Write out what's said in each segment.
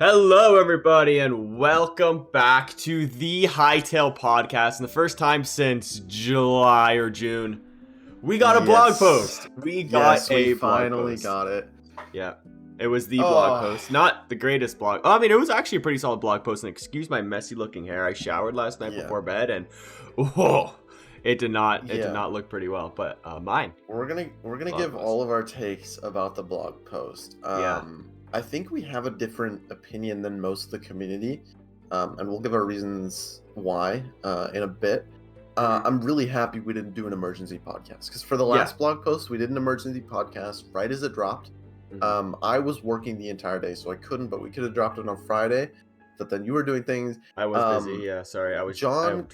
Hello, everybody, and welcome back to the Hytale podcast. And the first time since July or June, we got a blog post. We finally got it. Yeah, it was the blog post, not the greatest blog. I mean, it was actually a pretty solid blog post. And excuse my messy-looking hair. I showered last night before bed, and it did not look pretty well. But mine. We're gonna give all of our takes about the blog post. I think we have a different opinion than most of the community, and we'll give our reasons why in a bit. I'm really happy we didn't do an emergency podcast, because for the last blog post, we did an emergency podcast right as it dropped. I was working the entire day, so I couldn't, but we could have dropped it on Friday, but then you were doing things. I was busy, sorry. John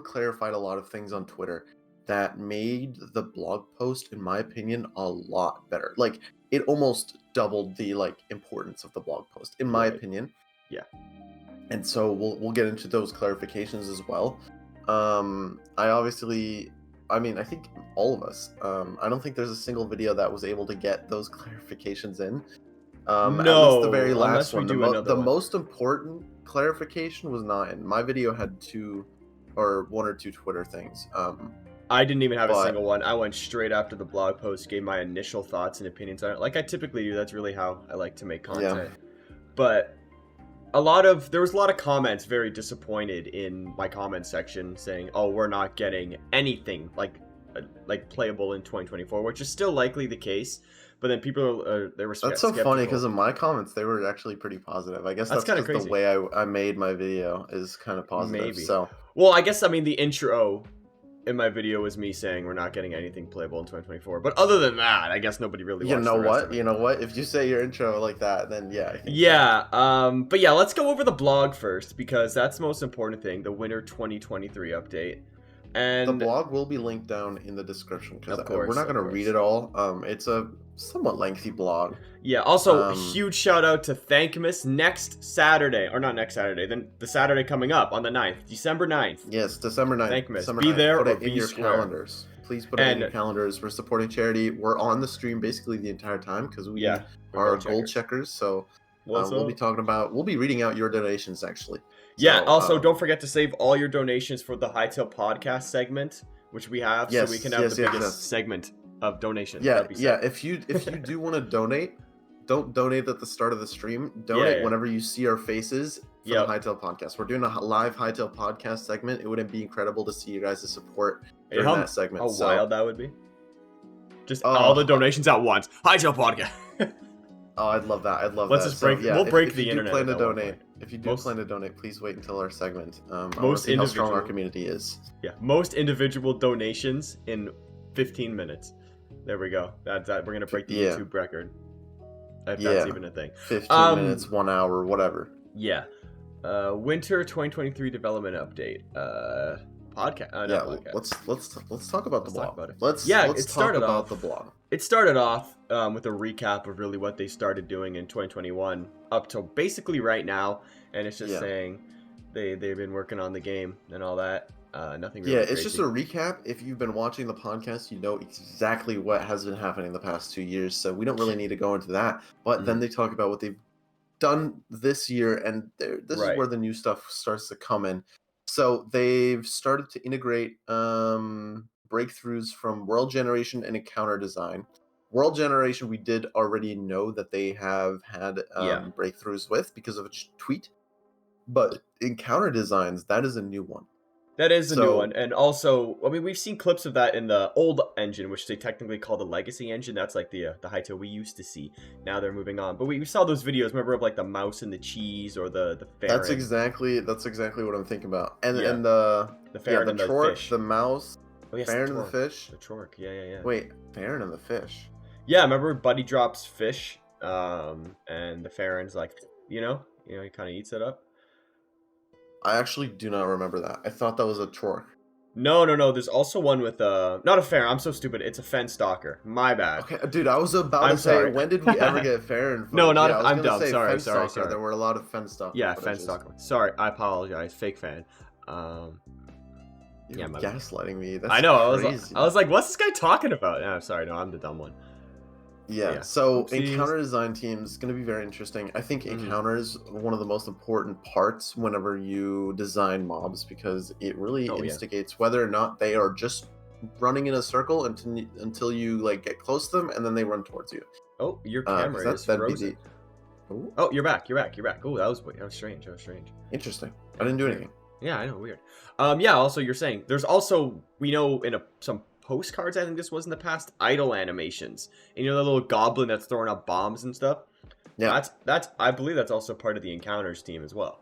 clarified a lot of things on Twitter that made the blog post, in my opinion, a lot better. Like, it almost doubled the importance of the blog post, in my opinion. Yeah. And so we'll get into those clarifications as well. I think all of us. I don't think there's a single video that was able to get those clarifications in. No, at least the very last one. The most important clarification was not in. My video had one or two Twitter things. I didn't even have a single one. I went straight after the blog post, gave my initial thoughts and opinions on it, like I typically do. That's really how I like to make content. Yeah. But there was a lot of comments very disappointed in my comment section saying, "Oh, we're not getting anything like playable in 2024," which is still likely the case. But then people they were That's so skeptical. Funny, because in my comments they were actually pretty positive. I guess that's kind of the way I made my video is kind of positive. Maybe. So the intro in my video was me saying we're not getting anything playable in 2024. But other than that, I guess nobody really watched the rest of it. You know what? If you say your intro like that, then yeah. But yeah, let's go over the blog first, because that's the most important thing, the Winter 2023 update. And the blog will be linked down in the description, because we're not going to read it all. It's a somewhat lengthy blog. Yeah, also a huge shout out to Thankmas next Saturday, or not next Saturday, then the Saturday coming up on the 9th, December 9th. Yes, December 9th. Thankmas. Be there or be in your square. Calendars. Please put it in your calendars. We're supporting charity. We're on the stream basically the entire time, because we are gold checkers. So we'll be reading out your donations, actually. Also, don't forget to save all your donations for the Hytale podcast segment, which we have, so we can have the biggest segment of donations. If you do want to donate, don't donate at the start of the stream. Donate whenever you see our faces for the Hytale podcast. We're doing a live Hytale podcast segment. It would be incredible to see you guys' support during that segment. How wild that would be. Just all the donations at once. Hytale podcast. Oh, I'd love that. Let's just break. We'll break the internet. If you do plan to donate, please wait until our segment. How strong our community is. Yeah, most individual donations in 15 minutes. There we go. We're gonna break the YouTube record. If that's even a thing. 15 minutes, 1 hour, whatever. Yeah. Winter 2023 development update. Podcast. Let's talk about the blog. Let's talk about the blog. It started off with a recap of really what they started doing in 2021 up till basically right now, and it's just saying they've been working on the game and all that. Nothing really it's crazy. just a recap. If you've been watching the podcast, you know exactly what has been happening the past 2 years, so we don't really need to go into that. But then they talk about what they've done this year, and this is where the new stuff starts to come in. So they've started to integrate breakthroughs from world generation and encounter design. World generation, we did already know that they have had breakthroughs with because of a tweet. But encounter designs, that is a new one. That is a new one. And also, I mean, we've seen clips of that in the old engine, which they technically call the legacy engine. That's like the Hytale we used to see. Now they're moving on. But we saw those videos, remember, of like the mouse and the cheese, or the Farron. That's exactly what I'm thinking about. And the Farron and the fish. The mouse, Farron and the fish. The Chork, yeah. Wait, Farron and the fish. Yeah, remember Buddy drops fish, and the Farron's like, he kind of eats it up. I actually do not remember that. I thought that was a Chork. No. There's also one with not a Farron. I'm so stupid. It's a Fen Stalker. My bad. Okay, dude. I was about to say, when did we ever get Farron? No, not. I'm dumb. Sorry. There were a lot of Fen Stalker. Yeah, Fen Stalker. Sorry, I apologize. Fake fan. You're gaslighting me. That's I know. Crazy. I was like, what's this guy talking about? No, sorry. No, I'm the dumb one. Yeah, Yeah. so Oopsies. encounter design team is going to be very interesting. I think encounters one of the most important parts whenever you design mobs because it really instigates whether or not they are just running in a circle until you like get close to them and then they run towards you. Oh, your camera is frozen. Oh, you're back. Oh, that was strange. Interesting. I didn't do anything. Yeah, I know, weird. Yeah, also you're saying there's also, we know in some postcards, I think this was in the past, idle animations. And you know the little goblin that's throwing up bombs and stuff? Yeah. That's I believe that's also part of the encounters team as well.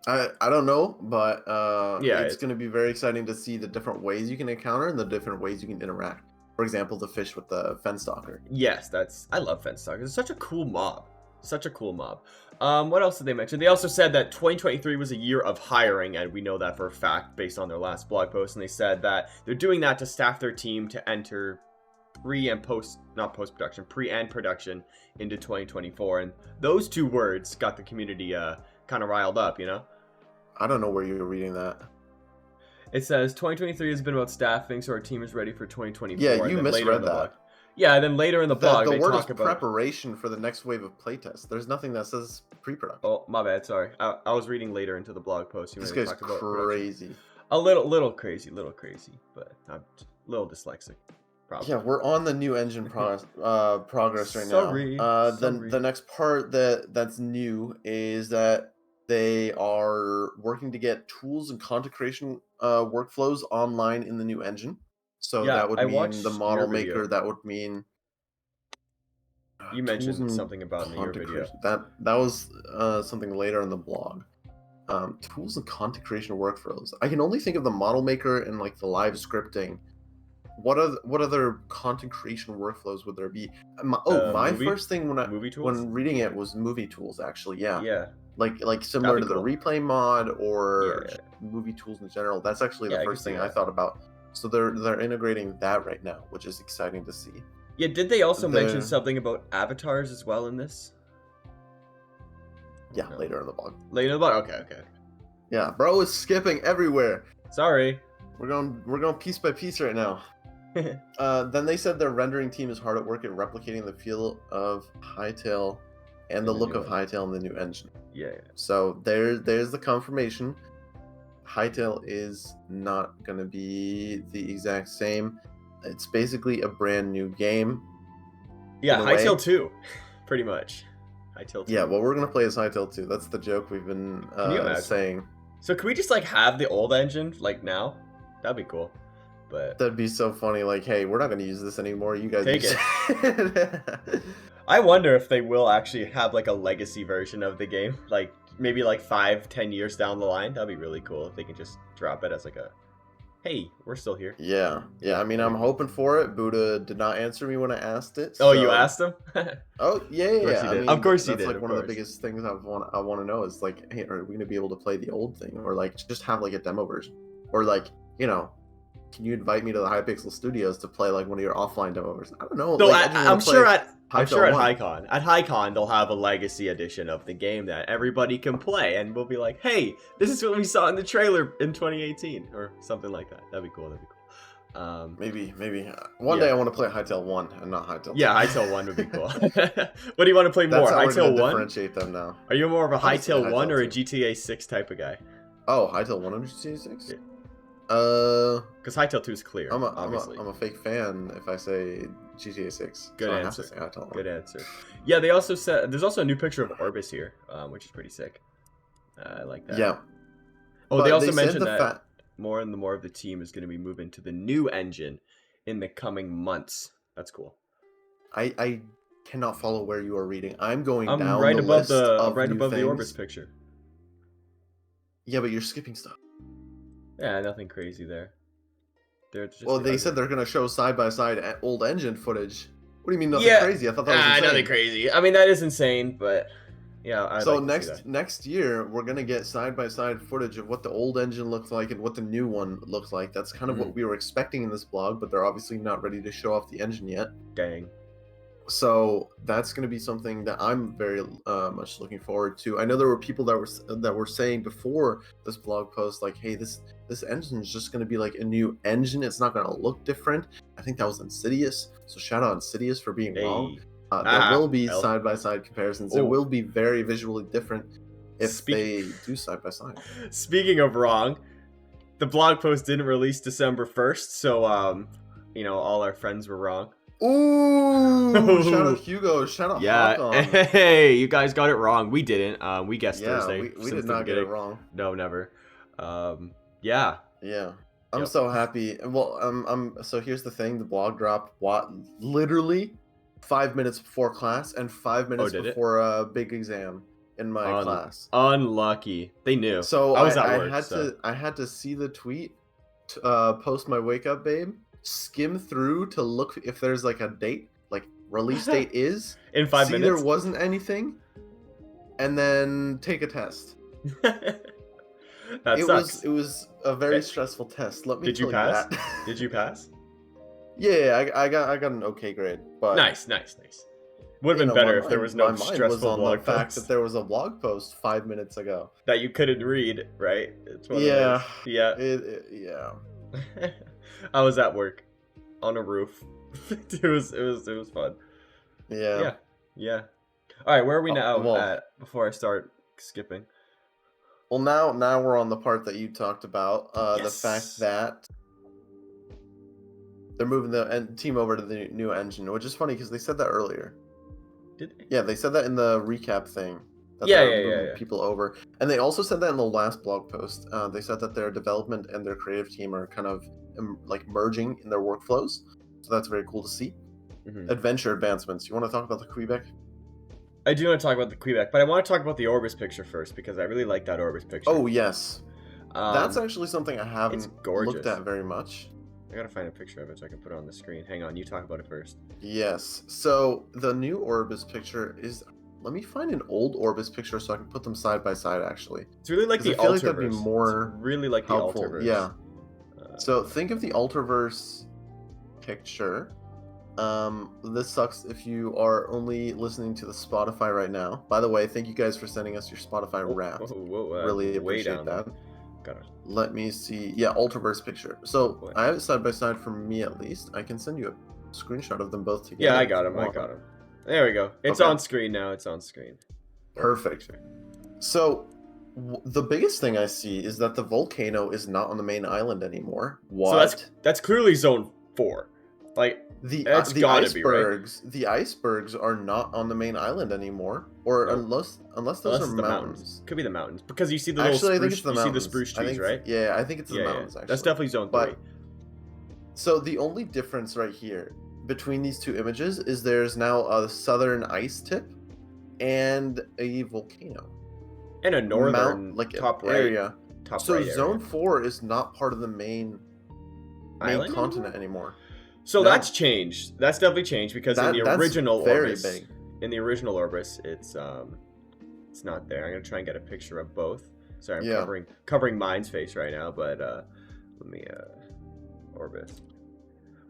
I don't know, but yeah, it's going to be very exciting to see the different ways you can encounter and the different ways you can interact. For example, the fish with the fence stalker. Yes, I love fence stalkers. It's such a cool mob. What else did they mention? They also said that 2023 was a year of hiring, and we know that for a fact based on their last blog post. And they said that they're doing that to staff their team to enter pre and production into 2024. And those two words got the community kind of riled up, you know? I don't know where you were reading that. It says 2023 has been about staffing, so our team is ready for 2024. Yeah, you misread that. Yeah, then later in the blog, they talk about preparation for the next wave of playtests. There's nothing that says pre-production. Oh, my bad. Sorry, I was reading later into the blog post. This guy's crazy. A little crazy, but I'm a little dyslexic. Probably. Yeah, we're on the new engine progress right now. Then the next part that's new is that they are working to get tools and content creation workflows online in the new engine. So that would mean the model maker. That would mean you mentioned something about in your video. That was something later in the blog. Tools and content creation workflows. I can only think of the model maker and like the live scripting. What other content creation workflows would there be? My first thing when reading it was movie tools. Actually, yeah. Like similar to the replay mod or movie tools in general. That's actually the first thing I thought about. So they're integrating that right now, which is exciting to see. Yeah, did they also mention something about avatars as well in this? Yeah, later in the blog. Okay. Yeah, bro is skipping everywhere. Sorry. We're going piece by piece right now. Then they said their rendering team is hard at work at replicating the feel of Hytale and the look of Hytale in the new engine. Yeah. So there's the confirmation. Hytale is not going to be the exact same. It's basically a brand new game. Yeah, Hytale 2, pretty much. Hytale 2. Yeah, well, we're going to play as Hytale 2. That's the joke we've been saying. So can we just, like, have the old engine, like, now? That'd be cool. But that'd be so funny. Like, hey, we're not going to use this anymore. You guys take it. I wonder if they will actually have, like, a legacy version of the game. Like, maybe, like, 5-10 years down the line. That'd be really cool if they can just drop it as, like, a... Hey, we're still here. Yeah. I mean, I'm hoping for it. Buddha did not answer me when I asked it. So... Oh, you asked him? Oh, yeah. Of course he did. That's like one of the biggest things I want to know is like, hey, are we going to be able to play the old thing, or like just have like a demo version, or like, you know, can you invite me to the Hypixel Studios to play like one of your offline demo versions? I don't know. No, like, I'm sure at HyCon. At HyCon, they'll have a legacy edition of the game that everybody can play, and we'll be like, "Hey, this is what we saw in the trailer in 2018," or something like that. That'd be cool. Maybe one day I want to play Hytale 1 and not Hytale 2. Yeah, Hytale 1 would be cool. What do you want to play more? Hytale 1? Differentiate them now. Are you more of a Hytale 1 or a GTA 6 type of guy? Oh, Hytale 1 or GTA 6? Yeah. Because Hytale 2 is clear. I'm a fake fan if I say GTA 6. Good answer. Good answer. Yeah, they also said there's also a new picture of Orbis here, which is pretty sick. I like that. Yeah. Oh, they also mentioned that more and more of the team is going to be moving to the new engine in the coming months. That's cool. I cannot follow where you are reading. I'm going down right the above list of right new above things. the Orbis picture. Yeah, but you're skipping stuff. Yeah, nothing crazy there. Well, they said they're gonna show side by side old engine footage. What do you mean nothing crazy? I thought that was insane. Nothing crazy. I mean, that is insane, but yeah. So next year we're gonna get side by side footage of what the old engine looks like and what the new one looks like. That's kind of what we were expecting in this blog, but they're obviously not ready to show off the engine yet. Dang. So that's going to be something that I'm very much looking forward to. I know there were people that were saying before this blog post, like, "Hey, this engine is just going to be like a new engine. It's not going to look different." I think that was Insidious. So shout out Insidious for being wrong. There will be side by side comparisons. It will be very visually different if they do side by side. Speaking of wrong, the blog post didn't release December 1st, so all our friends were wrong. Ooh! Shout out Hugo. Shout out Hakon. Hey, you guys got it wrong. We didn't. We guessed Thursday. We did not get it wrong. No, never. Yeah. I'm so happy. Well, so here's the thing. The blog dropped literally 5 minutes before class and 5 minutes before a big exam in my class. Unlucky. They knew. So I had to see the tweet, post my wake up babe, skim through to look if there's like a date, like release date is in 5 minutes. There wasn't anything, and then take a test. It was a very stressful test. Let me tell you that. Did you pass? Yeah, I got an okay grade. But nice. Would have been better if there was no stressful blog post. The fact that there was a blog post 5 minutes ago that you couldn't read, right? Yeah. I was at work on a roof. It was fun. Yeah. All right, where are we now at before I start skipping? Well, now we're on the part that you talked about, the fact that they're moving the team over to the new engine, which is funny because they said that earlier. Did they? Yeah, they said that in the recap thing. Yeah. People over, and they also said that in the last blog post. They said that their development and their creative team are kind of like merging in their workflows, so that's very cool to see. Mm-hmm. Adventure advancements. You want to talk about the Quebec? I do want to talk about the Quebec, but I want to talk about the Orbis picture first because I really like that Orbis picture. Oh yes, that's actually something I haven't looked at very much. I gotta find a picture of it so I can put it on the screen. Hang on, you talk about it first. Yes. So the new Orbis picture is. Let me find an old Orbis picture so I can put them side by side. Actually, it's really like the Ultraverse. Like that'd be more really like helpful. The Ultraverse. Yeah. So think of the Ultraverse picture. This sucks if you are only listening to the Spotify right now. By the way, thank you guys for sending us your Spotify Wrapped. Really appreciate that. Let me see. Yeah, Ultraverse picture. So I have it side by side for me at least. I can send you a screenshot of them both together. Yeah, I got them. There we go. It's on screen now. It's on screen. Perfect. So the biggest thing I see is that the volcano is not on the main island anymore. What? So that's clearly Zone 4. Like the icebergs, right? The icebergs are not on the main island anymore, or unless those are mountains. Could be the mountains because you see the little spruce, I think it's the mountains. You see the spruce trees, right? Yeah, I think it's the mountains. Actually, that's definitely Zone 3. So the only difference right here between these two images is there's now a southern ice tip and a volcano and a northern top right area. So right Zone 4 is not part of the main continent anymore. So that's changed. That's definitely changed because in the original Orbis, it's not there. I'm gonna try and get a picture of both. Sorry, I'm covering Myne's face right now, but let me Orbis.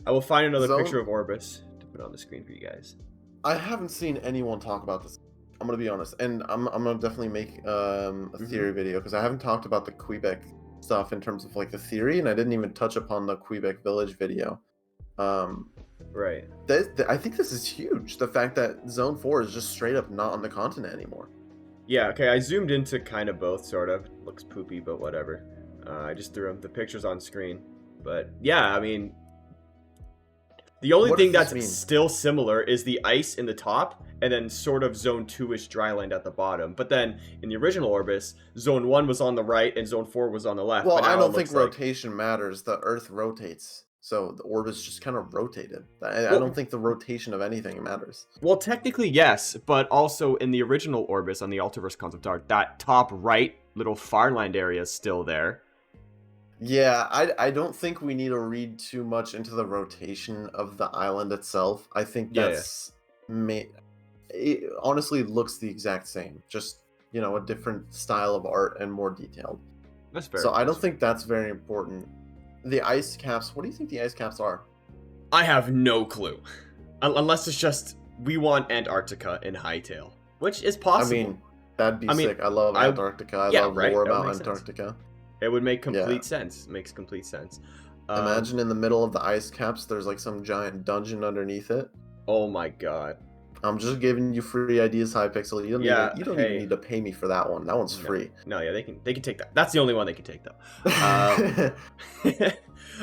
I will find another picture of Orbis to put on the screen for you guys. I haven't seen anyone talk about this. I'm gonna be honest, and I'm gonna definitely make a theory video because I haven't talked about the Quebec stuff in terms of like the theory, and I didn't even touch upon the Quebec Village video. Right. I think this is huge. The fact that Zone 4 is just straight up not on the continent anymore. Yeah. Okay. I zoomed into kind of both. Sort of looks poopy, but whatever. I just threw the pictures on screen. But yeah, I mean, the only thing that's still similar is the ice in the top, and then sort of Zone 2-ish dryland at the bottom. But then in the original Orbis, Zone 1 was on the right and Zone 4 was on the left. Well, I don't think rotation matters. The Earth rotates. So the Orbis just kind of rotated. I don't think the rotation of anything matters. Well, technically, yes. But also in the original Orbis on the Ultraverse concept art, that top right little farland area is still there. Yeah, I don't think we need to read too much into the rotation of the island itself. I think that's... It honestly looks the exact same. Just, a different style of art and more detailed. That's fair. So I don't think that's very important. The ice caps, what do you think the ice caps are? I have no clue. Unless it's just we want Antarctica in Hytale, which is possible. I mean, that'd be sick. I love Antarctica. I love right? lore about Antarctica. It would make complete sense. It makes complete sense. Imagine in the middle of the ice caps, there's like some giant dungeon underneath it. Oh my god. I'm just giving you free ideas, Hypixel. You don't even need to pay me for that one. That one's free. No, yeah, they can take that. That's the only one they can take though.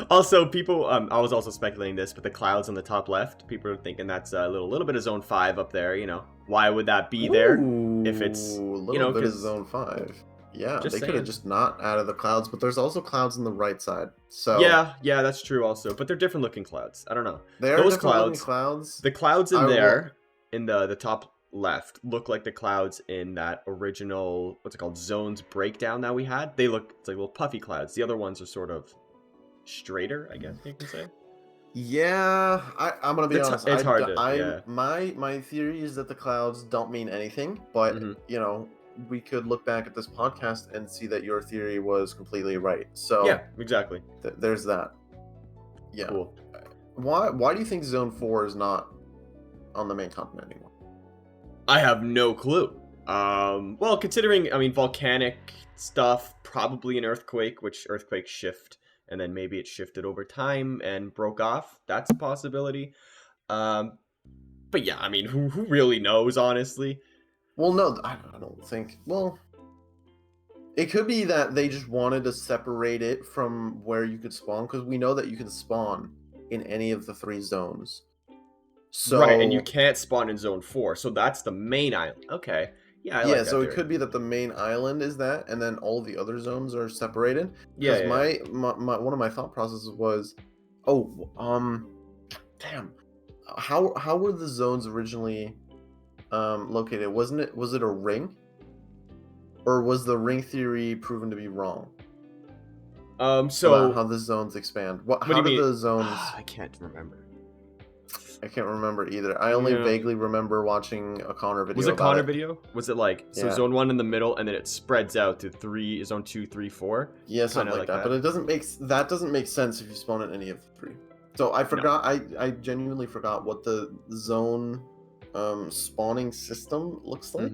Also, people, I was also speculating this, but the clouds on the top left, people are thinking that's a little bit of Zone 5 up there. You know, why would that be there if it's a little bit of Zone 5? Yeah, they could have just not added the clouds, but there's also clouds on the right side. So yeah, that's true also, but they're different looking clouds. I don't know. Those clouds. The clouds in there, in the top left, look like the clouds in that original, what's it called, Zones breakdown that we had. They look, it's like little puffy clouds. The other ones are sort of straighter, I guess you can say. Yeah, I'm gonna be honest. It's hard to. My theory is that the clouds don't mean anything, but you know, we could look back at this podcast and see that your theory was completely right. So yeah, exactly. There's that. Yeah. Cool. Why do you think Zone 4 is not on the main continent anymore? I have no clue. Well, considering, I mean, volcanic stuff, probably an earthquake, which earthquakes shift, and then maybe it shifted over time and broke off. That's a possibility. But yeah, I mean, who really knows, honestly? Well, no, I don't think. Well, it could be that they just wanted to separate it from where you could spawn, because we know that you can spawn in any of the 3 zones. So, right, and you can't spawn in Zone 4, so that's the main island. Okay. Yeah, I like that so theory. It could be that the main island is that, and then all the other zones are separated. Yeah. My one of my thought processes was, damn, how were the zones originally located? Was it a ring, or was the ring theory proven to be wrong? So about how the zones expand. How did the zones? I can't remember. I can't remember either. I only vaguely remember watching a Connor video. Was it Connor video? Was it like Zone 1 in the middle, and then it spreads out to Zone 2, 3, 4? Yeah, something like that. But it doesn't make sense if you spawn in any of the 3. So I forgot. No. I genuinely forgot what the zone spawning system looks like.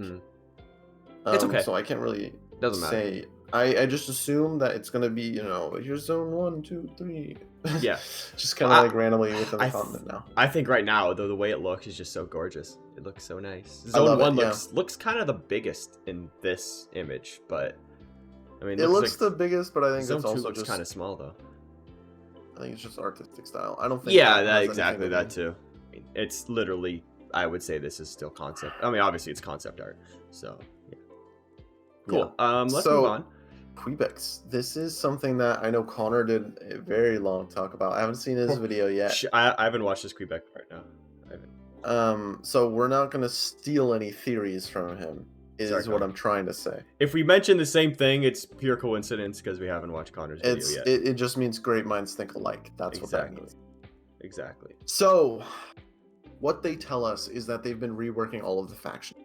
It's okay. So I can't really doesn't matter. I just assume that it's gonna be, you know, here's Zone 1, 2, 3. Yeah. Just kind of like randomly within the continent now. I think right now, though, the way it looks is just so gorgeous. It looks so nice. Zone 1 looks kind of the biggest in this image, but I mean, it looks like the biggest, but I think Zone it's 2 also looks just kind of small though. I think it's just artistic style. I don't think. Yeah, that exactly that too. I mean, it's literally. I would say this is still concept. I mean, obviously it's concept art. So yeah. Cool. Yeah. Let's move on. Quebecs. This is something that I know Connor did a very long talk about. I haven't seen his video yet. I haven't watched this Quebec part now. So we're not going to steal any theories from him, is what I'm trying to say. If we mention the same thing, it's pure coincidence because we haven't watched Connor's video yet. It just means great minds think alike. That's what that means. Exactly. So, what they tell us is that they've been reworking all of the factions.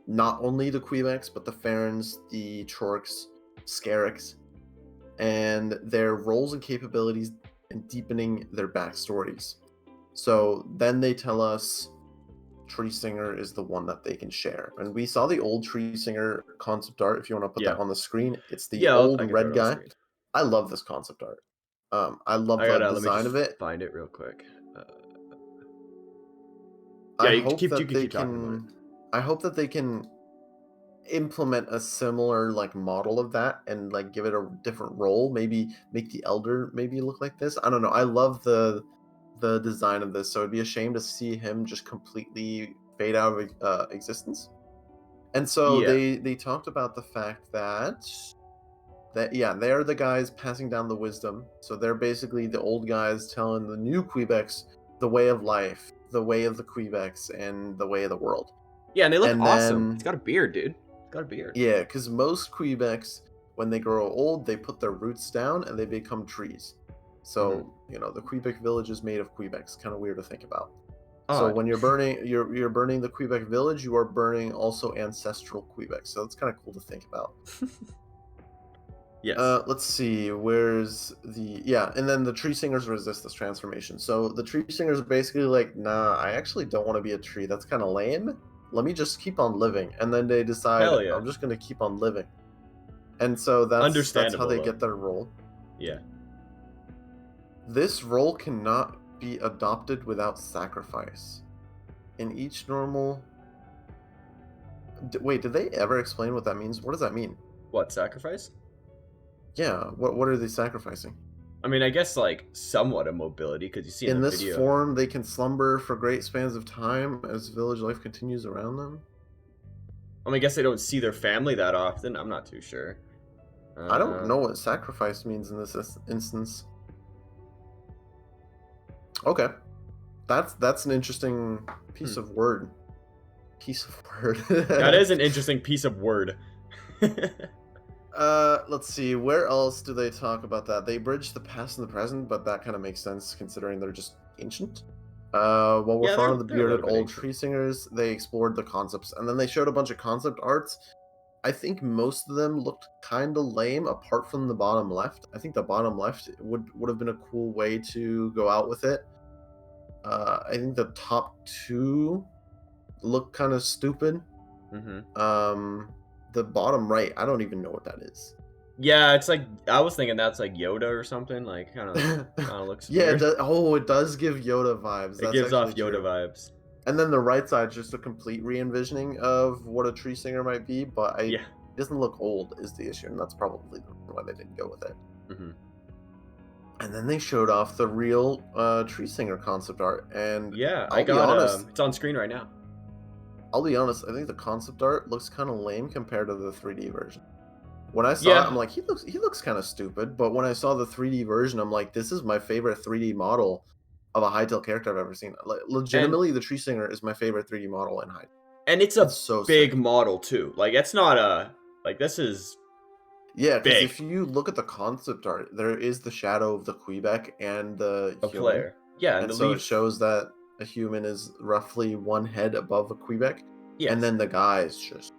Not only the Quebecs, but the Farons, the Chorks, Scarix, and their roles and capabilities, and deepening their backstories. So then they tell us Tree Singer is the one that they can share. And we saw the old Tree Singer concept art. If you want to put that on the screen, it's the old red guy. I love this concept art. I love the design of it. Find it real quick. I hope that they can implement a similar like model of that and like give it a different role. Maybe make the Elder maybe look like this. I don't know. I love the design of this, so it'd be a shame to see him just completely fade out of existence. And so they talked about the fact that they are the guys passing down the wisdom. So they're basically the old guys telling the new Quebecs the way of life, the way of the Quebecs, and the way of the world. Yeah, and they look awesome. He's got a beard, dude. He's got a beard. Yeah, because most Quebecs, when they grow old, they put their roots down and they become trees. So, you know, the Quebec village is made of Quebecs. Kind of weird to think about. So when you're burning the Quebec village, you are burning also ancestral Quebec. So it's kind of cool to think about. Yes. Let's see. Where's the and then the tree singers resist this transformation. So the tree singers are basically like, nah, I actually don't want to be a tree. That's kind of lame. Let me just keep on living. And then they decide, Hell yeah. I'm just gonna keep on living. And so that's how they get their role. Yeah. This role cannot be adopted without sacrifice. In each normal. Wait, did they ever explain what that means? What does that mean? What, sacrifice? Yeah. What are they sacrificing? I mean, I guess like somewhat of mobility, because you see in the this video. form, they can slumber for great spans of time as village life continues around them. I mean, I guess they don't see their family that often. I'm not too sure. I don't know what sacrifice means in this instance. Okay, that's an interesting piece of word. That is an interesting piece of word. Let's see. Where else do they talk about that? They bridge the past and the present, but that kind of makes sense considering they're just ancient. While we're following the bearded old tree singers, they explored the concepts, and then they showed a bunch of concept arts. I think most of them looked kind of lame, apart from the bottom left. I think the bottom left would have been a cool way to go out with it. I think the top two look kind of stupid. The bottom right, I don't even know what that is. Yeah, it's like, I was thinking that's like Yoda or something. Like, kind of looks weird. It does give Yoda vibes. It gives off Yoda vibes. And then the right side's just a complete re-envisioning of what a tree singer might be, but it doesn't look old is the issue, and that's probably why they didn't go with it. And then they showed off the real tree singer concept art, and I got honest, it's on screen right now. I'll be honest, I think the concept art looks kind of lame compared to the 3D version. When I saw it, I'm like, he looks kind of stupid, but when I saw the 3D version, I'm like, this is my favorite 3D model of a Hytale character I've ever seen. Like, legitimately, the tree singer is my favorite 3D model in Hytale. And it's a big model too. Like, it's not this is because if you look at the concept art, there is the shadow of the Quebec and the human. Player. Yeah, and so it shows that a human is roughly one head above a Quebec. Yes. And then the guy is just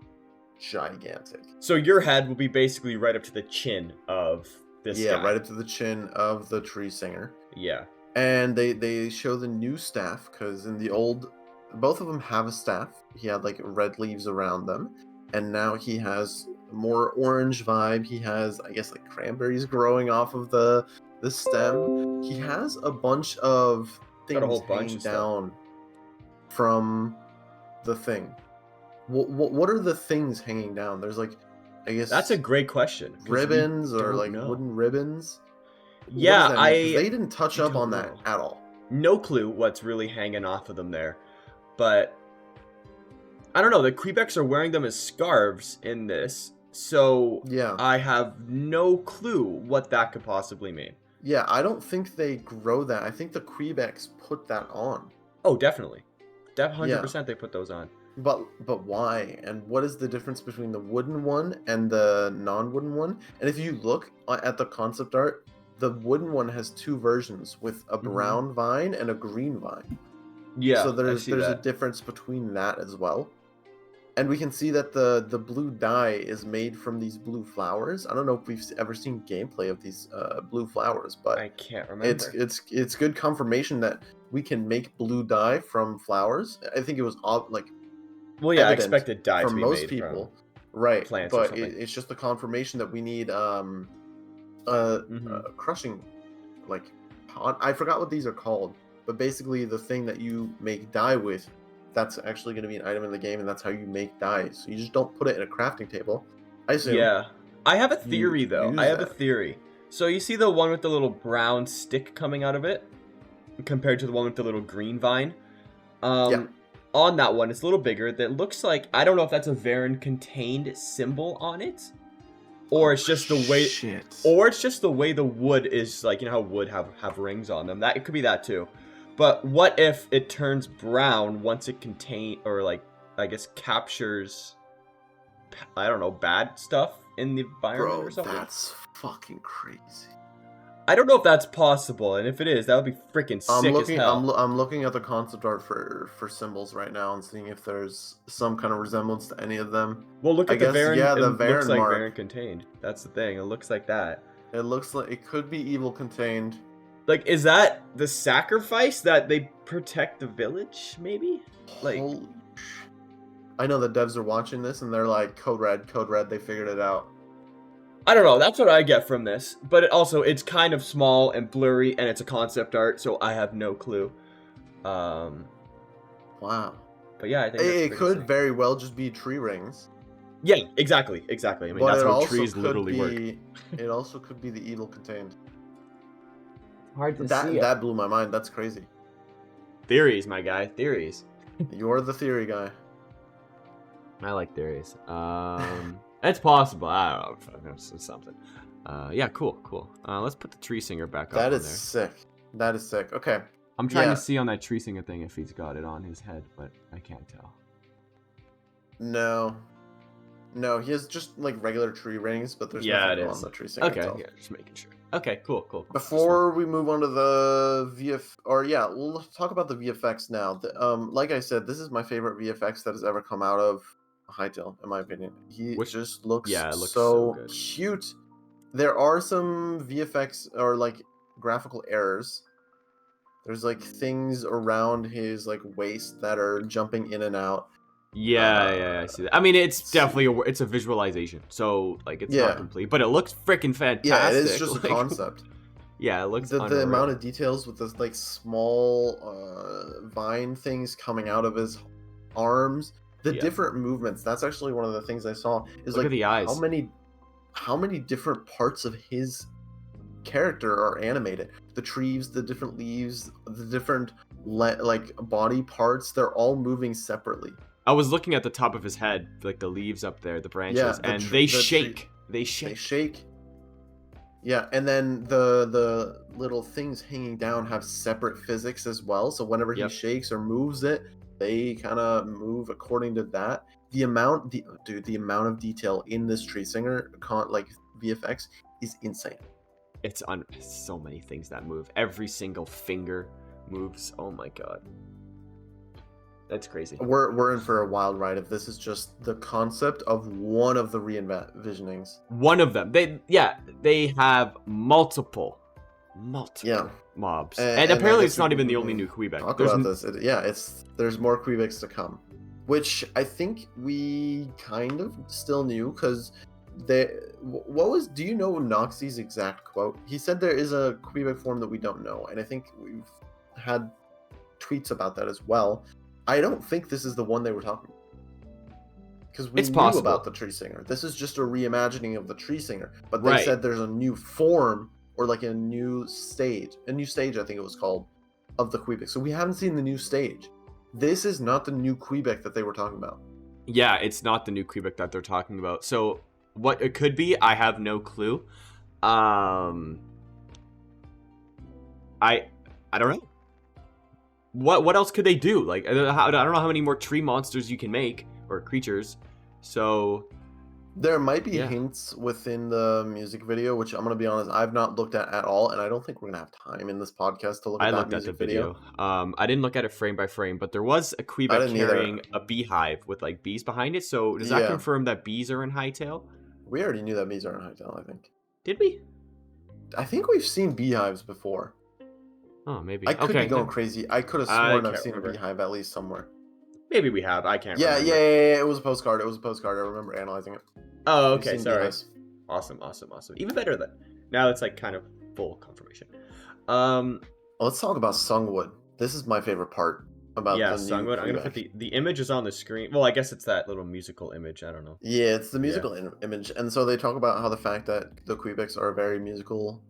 gigantic. So your head will be basically right up to the chin of this guy. Yeah, right up to the chin of the tree singer. Yeah. And they show the new staff, because in the old, both of them have a staff. He had like red leaves around them, and now he has more orange vibe. He has, I guess, like cranberries growing off of the stem. He has a bunch of things hanging down from the thing. What are the things hanging down? There's like, I guess that's a great question. Ribbons or like wooden ribbons. Yeah, they didn't touch up on that at all. No clue what's really hanging off of them there, but I don't know. The Quebecs are wearing them as scarves in this, so I have no clue what that could possibly mean. Yeah, I don't think they grow that. I think the Quebecs put that on. Oh, definitely. 100% they put those on. But why? And what is the difference between the wooden one and the non-wooden one? And if you look at the concept art, the wooden one has two versions with a brown vine and a green vine. Yeah, so there's a difference between that as well. And we can see that the blue dye is made from these blue flowers. I don't know if we've ever seen gameplay of these blue flowers, but I can't remember. It's good confirmation that we can make blue dye from flowers. I think it was I expected dye from to be most made people, from right? Plants but it's just the confirmation that we need crushing, like I forgot what these are called, but basically the thing that you make dye with, that's actually going to be an item in the game, and that's how you make dye. So you just don't put it in a crafting table. I assume. Yeah, I have a theory though. I have a theory. So you see the one with the little brown stick coming out of it, compared to the one with the little green vine. On that one, it's a little bigger. That looks like, I don't know if that's a Varen contained symbol on it, or it's just the way, or it's just the way the wood is, like, you know how wood have rings on them. That it could be that too. But what if it turns brown once it I guess captures, I don't know, bad stuff in the environment or something? That's fucking crazy. I don't know if that's possible, and if it is, that would be freaking sick as hell. I'm looking at the concept art for symbols right now and seeing if there's some kind of resemblance to any of them. Well, look at the Varen. Yeah, the it Varen looks like mark. Varen contained. That's the thing. It looks like that. It looks like it could be evil contained. Like, is that the sacrifice that they protect the village? Maybe. Like, I know the devs are watching this and they're like, code red. They figured it out. I don't know. That's what I get from this. But it's kind of small and blurry, and it's a concept art, so I have no clue. Wow. But yeah, I think it could very well just be tree rings. Yeah, exactly. I mean, but that's how trees literally work. It also could be the evil contained. Hard to see. That blew my mind. That's crazy. Theories, my guy. Theories. You're the theory guy. I like theories. It's possible. I don't know. It's something. Yeah, cool. Let's put the tree singer back up. That is sick. Okay. I'm trying to see on that tree singer thing if he's got it on his head, but I can't tell. No, he has just like regular tree rings, but there's nothing on the tree singer. Okay, yeah, just making sure. Okay, cool. Before we move on to the we'll talk about the VFX now. Like I said, this is my favorite VFX that has ever come out of Hytale, in my opinion. Just looks so cute. There are some VFX or like graphical errors. There's like things around his like waist that are jumping in and out. Yeah, I see that. I mean, it's definitely it's a visualization, so like it's not complete, but it looks freaking fantastic. Yeah, it is just a concept. Yeah, it looks the amount of details with this like small vine things coming out of his arms, the different movements. That's actually one of the things I saw. Is look at the eyes. How many different parts of his character are animated? The trees, the different leaves, the different like body parts. They're all moving separately. I was looking at the top of his head, like the leaves up there, the branches, and they shake. They shake. Yeah, and then the little things hanging down have separate physics as well. So whenever he shakes or moves it, they kind of move according to that. The amount of detail in this tree singer like VFX is insane. It's so many things that move. Every single finger moves. Oh my god. That's crazy. We're in for a wild ride if this is just the concept of one of the re-envisionings. One of them. They have multiple mobs. And apparently it's not even the only new Quebec. Talk about this. There's more Quebecs to come, which I think we kind of still knew because do you know Noxie's exact quote? He said there is a Quebec form that we don't know, and I think we've had tweets about that as well. I don't think this is the one they were talking about. Because we knew about the tree singer. This is just a reimagining of the tree singer. But they said there's a new form, or like a new stage. I think it was called, of the Quebec. So we haven't seen the new stage. This is not the new Quebec that they were talking about. Yeah, it's not the new Quebec that they're talking about. So what it could be, I have no clue. I don't know. What else could they do? Like, I don't know how many more tree monsters you can make, or creatures. So there might be hints within the music video, which I'm gonna be honest, I've not looked at all, and I don't think we're gonna have time in this podcast to look at that music video. I didn't look at it frame by frame, but there was a Quebec carrying a beehive with like bees behind it. So does that confirm that bees are in Hytale? We already knew that bees are in Hytale, I think. Did we? I think we've seen beehives before. Oh, maybe. I could be going crazy. I could have sworn I've seen a beehive at least somewhere. Maybe we have. I can't remember. Yeah. It was a postcard. I remember analyzing it. Oh, okay. Sorry. Awesome. Even better then. Now it's like kind of full confirmation. Let's talk about Sungwood. This is my favorite part about the new Sungwood. I'm gonna put the image is on the screen. Well, I guess it's that little musical image. I don't know. Yeah, it's the musical image, and so they talk about how the fact that the Quebecs are a very musical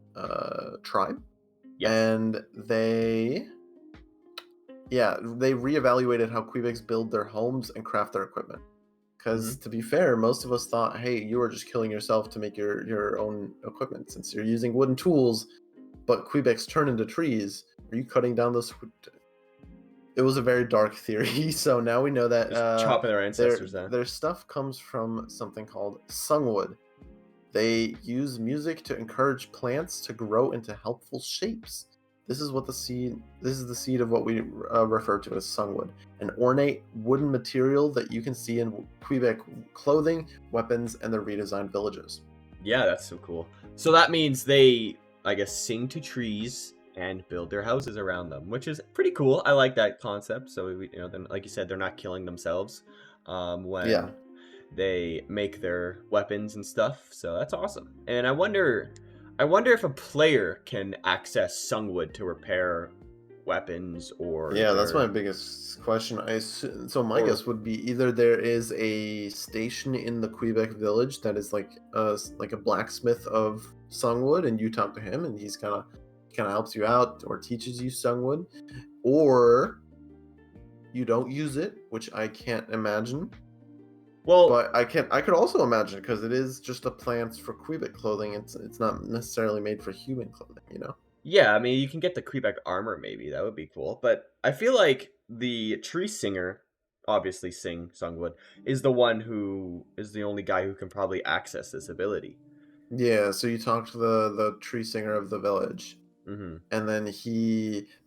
tribe. Yes. And they reevaluated how Quebecs build their homes and craft their equipment. Because to be fair, most of us thought, hey, you are just killing yourself to make your own equipment since you're using wooden tools, but Quebecs turn into trees. Are you cutting down those? It was a very dark theory, so now we know that chopping their ancestors down. Their stuff comes from something called Sungwood. They use music to encourage plants to grow into helpful shapes. This is the seed of what we refer to as sungwood, an ornate wooden material that you can see in Quebec clothing, weapons, and their redesigned villages. Yeah, that's so cool. So that means they, I guess, sing to trees and build their houses around them, which is pretty cool. I like that concept. So then, like you said, they're not killing themselves when they make their weapons and stuff. So that's awesome. And I wonder if a player can access sungwood to repair weapons or... Yeah, that's my biggest question. So my guess would be either there is a station in the Quebec village that is like a blacksmith of sungwood, and you talk to him, and he's kind of helps you out or teaches you sungwood, or you don't use it, which I can't imagine. Well, but I could also imagine, because it is just a plant for Quebec clothing. It's not necessarily made for human clothing, you know? Yeah, I mean, you can get the Quebec armor, maybe. That would be cool. But I feel like the tree singer, obviously sungwood, is the one who is the only guy who can probably access this ability. Yeah, so you talk to the tree singer of the village. Mm-hmm. And then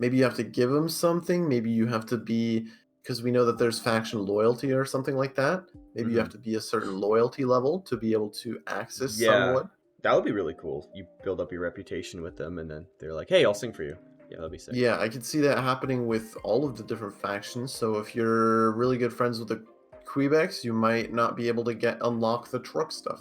maybe you have to give him something. Maybe you have to be... because we know that there's faction loyalty or something like that. Maybe you have to be a certain loyalty level to be able to access sungwood. That would be really cool. You build up your reputation with them, and then they're like, hey, I'll sing for you. Yeah, that'd be sick. Yeah, I could see that happening with all of the different factions. So if you're really good friends with the Quebecs, you might not be able to unlock the truck stuff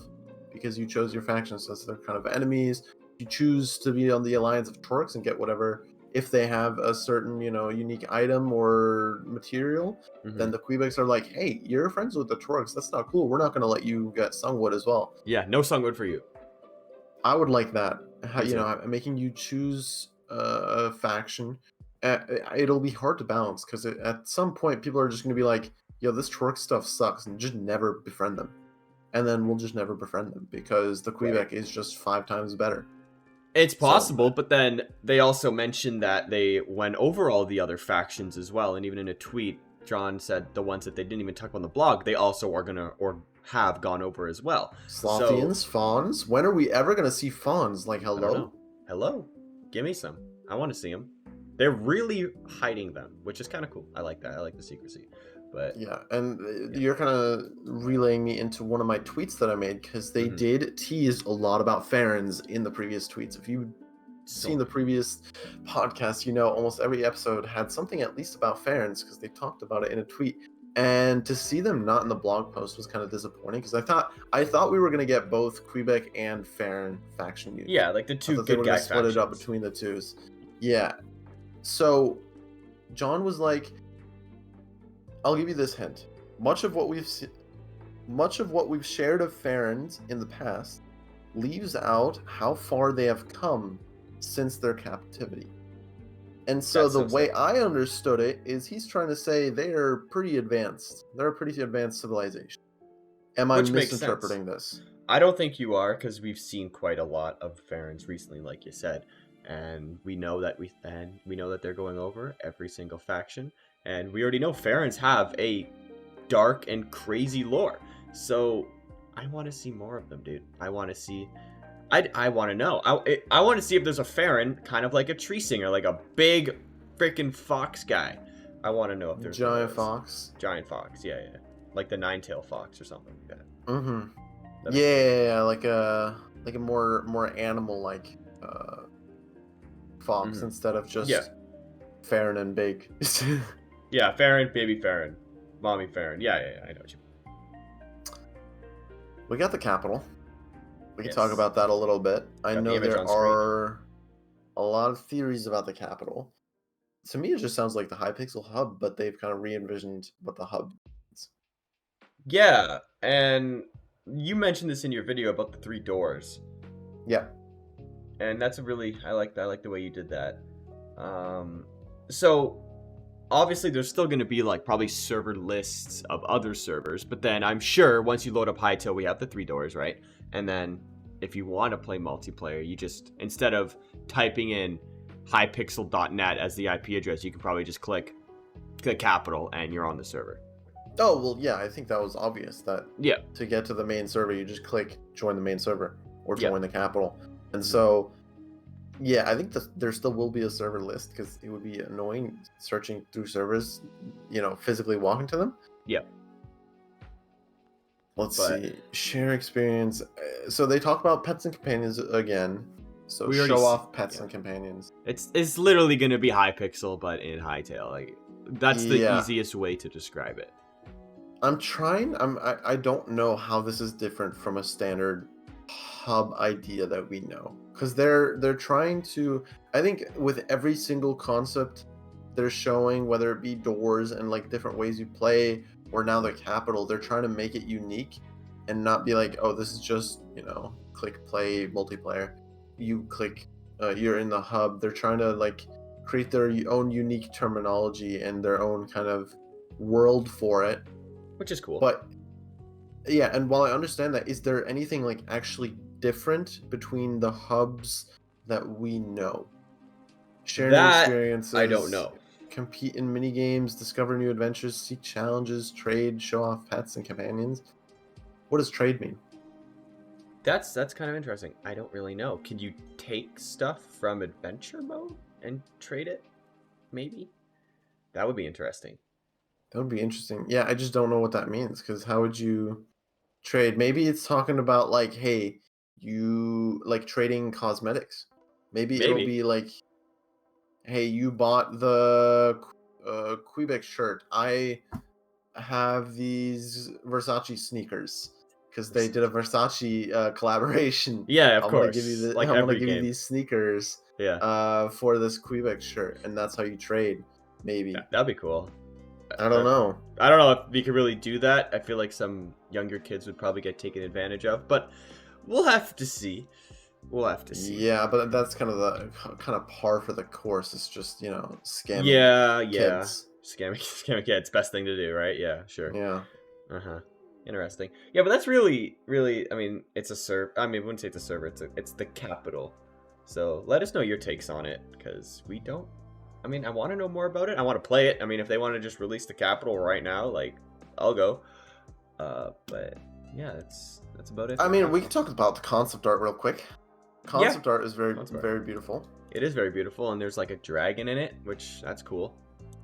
because you chose your faction. So they're kind of enemies. You choose to be on the alliance of trucks and get whatever... if they have a certain, unique item or material, then the Quebecs are like, hey, you're friends with the Trucks. That's not cool. We're not going to let you get sungwood as well. Yeah, no sungwood for you. I would like that. Making you choose a faction. It'll be hard to balance, because at some point people are just going to be like, yo, this Truck stuff sucks, and just never befriend them. And then we'll just never befriend them because the Quebec is just 5 times better. It's possible, but then they also mentioned that they went over all the other factions as well, and even in a tweet, John said the ones that they didn't even talk about on the blog, they also are gonna or have gone over as well. Slothians, fawns. When are we ever gonna see fawns? Like, hello? Hello? Give me some. I want to see them. They're really hiding them, which is kind of cool. I like that. I like the secrecy. But yeah, and you're kind of relaying me into one of my tweets that I made, because they did tease a lot about Farrens in the previous tweets. If you've seen the previous podcast, almost every episode had something at least about Farrens, because they talked about it in a tweet. And to see them not in the blog post was kind of disappointing, because I thought we were going to get both Quebec and Farren faction units. Yeah, like the two good guy factions. Split it up between the twos. Yeah. So John was like, I'll give you this hint. Much of what we've shared of Farrens in the past leaves out how far they have come since their captivity. And so the way I understood it is he's trying to say they are pretty advanced. They're a pretty advanced civilization. Am I misinterpreting this? I don't think you are, because we've seen quite a lot of Farrens recently, like you said, and we know that they're going over every single faction. And we already know Farrens have a dark and crazy lore. So I want to see more of them, dude. I want to see... I want to know. I want to see if there's a Farren, kind of like a tree singer, like a big freaking fox guy. I want to know if there's... Giant fox? Giant fox, yeah. Like the 9-tail fox or something like that. Mm-hmm. Yeah, like a more animal-like fox instead of just Farren and big. Yeah, Farren, baby Farren, mommy Farren. Yeah, I know what you mean. We got the capital. We can talk about that a little bit. I know there are a lot of theories about the capital. To me, it just sounds like the Hypixel hub, but they've kind of re-envisioned what the hub is. Yeah, and you mentioned this in your video about the 3 doors. Yeah. And that's I like the way you did that. So obviously there's still going to be like probably server lists of other servers, but then I'm sure once you load up Hytale, we have the 3 doors, right? And then if you want to play multiplayer, you just, instead of typing in hypixel.net as the IP address, you can probably just click capital and you're on the server. Oh, well, yeah, I think that was obvious that to get to the main server, you just click join the main server. or join the capital. And so, yeah, I think there still will be a server list because it would be annoying searching through servers, physically walking to them. Yeah. Let's see. Share experience. So they talk about pets and companions again. So show off pets and companions. It's literally going to be Hypixel, but in Hytale. Like, that's the easiest way to describe it. I don't know how this is different from a standard hub idea that we know, because they're trying to, I think with every single concept they're showing, whether it be doors and like different ways you play, or now the capital, they're trying to make it unique and not be like, oh, this is just click play multiplayer, you click you're in the hub. They're trying to like create their own unique terminology and their own kind of world for it, which is cool. But yeah, and while I understand that, is there anything like actually different between the hubs that we know? Share new experiences. I don't know. Compete in mini games, discover new adventures, seek challenges, trade, show off pets and companions. What does trade mean? That's kind of interesting. I don't really know. Can you take stuff from adventure mode and trade it? Maybe. That would be interesting. That would be interesting. Yeah, I just don't know what that means, because how would you trade? Maybe it's talking about like, hey, you like trading cosmetics. Maybe it'll be like, hey, you bought the Quebec shirt. I have these Versace sneakers because they did a Versace collaboration. Yeah, of course. I'm gonna give you these sneakers. Yeah. For this Quebec shirt, and that's how you trade. Maybe that'd be cool. I don't know. I don't know if we could really do that. I feel like some younger kids would probably get taken advantage of, but we'll have to see. Yeah, but that's kind of par for the course. It's just scamming. Yeah. Kids. Scamming kids. Best thing to do, right? Yeah, sure. Yeah. Interesting. Yeah, but that's really. I mean, it's a server. I mean, I wouldn't say it's a server. It's the capital. So let us know your takes on it, because we don't. I mean, I want to know more about it. I want to play it. I mean, if they want to just release the capital right now, like, I'll go. But yeah, that's about it. I mean, we can talk about the concept art real quick. Concept art is very beautiful. It is very beautiful, and there's like a dragon in it, which that's cool.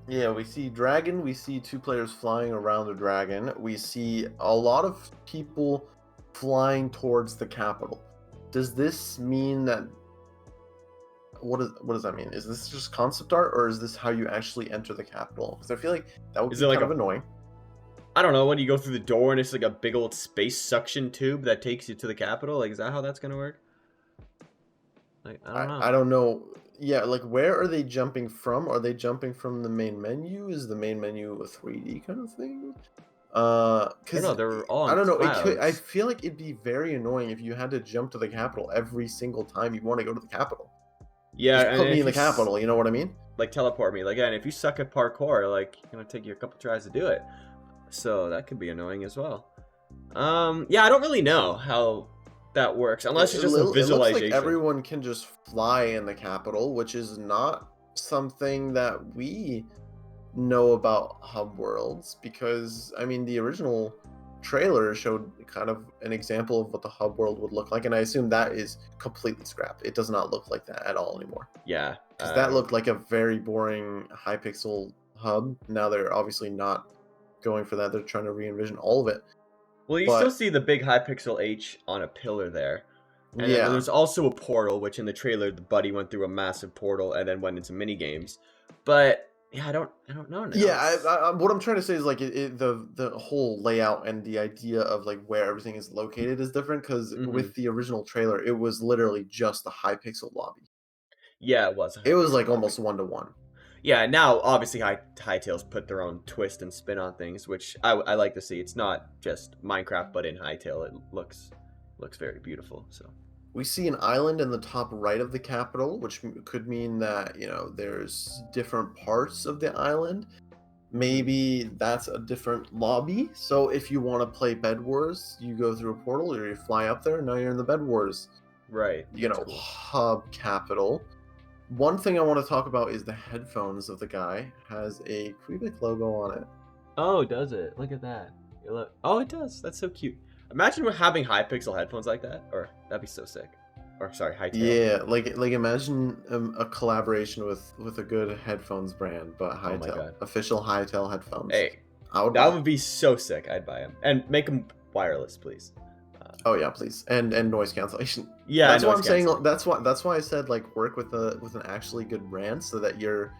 Yeah, we see dragon. We see two players flying around the dragon. We see a lot of people flying towards the capital. Does this mean that? What does that mean? Is this just concept art, or is this how you actually enter the capital? Because I feel like that would be kind of annoying. I don't know. When you go through the door and it's like a big old space suction tube that takes you to the capital, like, is that how that's gonna work? Like, I don't know. I don't know. Yeah, like, where are they jumping from? Are they jumping from the main menu? Is the main menu a 3D kind of thing? Because they're all. I don't know. I feel like it'd be very annoying if you had to jump to the capital every single time you want to go to the capital. Yeah, just put me in the capital. You know what I mean? Like, teleport me. Like, and if you suck at parkour, like, it's gonna take you a couple tries to do it. So that could be annoying as well. Yeah, I don't really know how that works, unless it's just a visualization. It looks like everyone can just fly in the capital, which is not something that we know about hub worlds, because I mean the original trailer showed kind of an example of what the hub world would look like, and I assume that is completely scrapped. It does not look like that at all anymore. Yeah, because that looked like a very boring Hypixel hub. Now they're obviously not going for that. They're trying to re-envision all of it. Well, you still see the big Hypixel H on a pillar there. And then there's also a portal, which in the trailer, the buddy went through a massive portal and then went into mini games. But yeah, I don't know now. Yeah, what I'm trying to say is like the whole layout and the idea of like where everything is located is different, because with the original trailer, it was literally just the Hypixel lobby. Yeah, it was. It was like almost 1-to-1. Yeah, now obviously Hytale's put their own twist and spin on things, which I like to see. It's not just Minecraft, but in Hytale, it looks very beautiful. So we see an island in the top right of the capital, which could mean that there's different parts of the island. Maybe that's a different lobby. So if you want to play Bed Wars, you go through a portal or you fly up there, and now you're in the Bed Wars. Right. Cool. Hub capital. One thing I want to talk about is the headphones of the guy. Has a Quebec logo on it. Oh, does it? Look at that. Oh, it does. That's so cute. Imagine having Hypixel headphones like that, or that'd be so sick. Or sorry, Hytale. Yeah, like imagine a collaboration with a good headphones brand, but Hytale, official Hytale headphones. Hey, that would be so sick. I'd buy them and make them wireless, please. Oh yeah, please, and noise cancellation. Yeah, that's what I'm saying. That's why I said like work with an actually good brand, so that you're